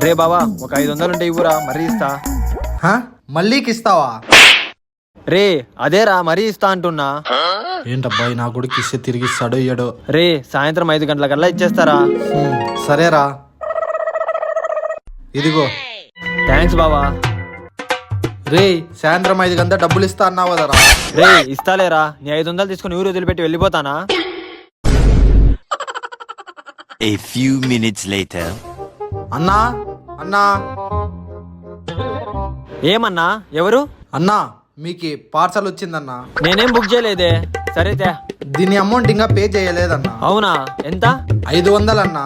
రే బావా, ఒక 500 ఉంటే ఇవ్వురా, మరీ ఇస్తా. మళ్ళీకి ఇస్తావా? రే అదేరా, మరీ ఇస్తా అంటున్నా. ఏంటబ్బాయి, నా కొడుకు ఇస్తే తిరిగి ఇస్తాడో ఇయ్యడో. రే సాయంత్రం 5 గంటలకల్లా ఇచ్చేస్తారా? సరేరా, ఇదిగో. థ్యాంక్స్ బావా. రే సాయంత్రం 5 గంటల డబ్బులు ఇస్తా అన్నావు కదరా. రే ఇస్తాలేరా, నీ 500 తీసుకుని ఊరు వదిలిపెట్టి వెళ్ళిపోతానా? A few minutes later. అన్నా అన్నా ఏమన్నా? ఎవరు? అన్నా, మీకు పార్సల్ వచ్చిందన్నా. నేనేం బుక్ చేయలేదే. సరే తే. దీని అమౌంట్ ఇంకా పే చేయలేదన్నా. అవునా? ఎంత? 500 అన్నా.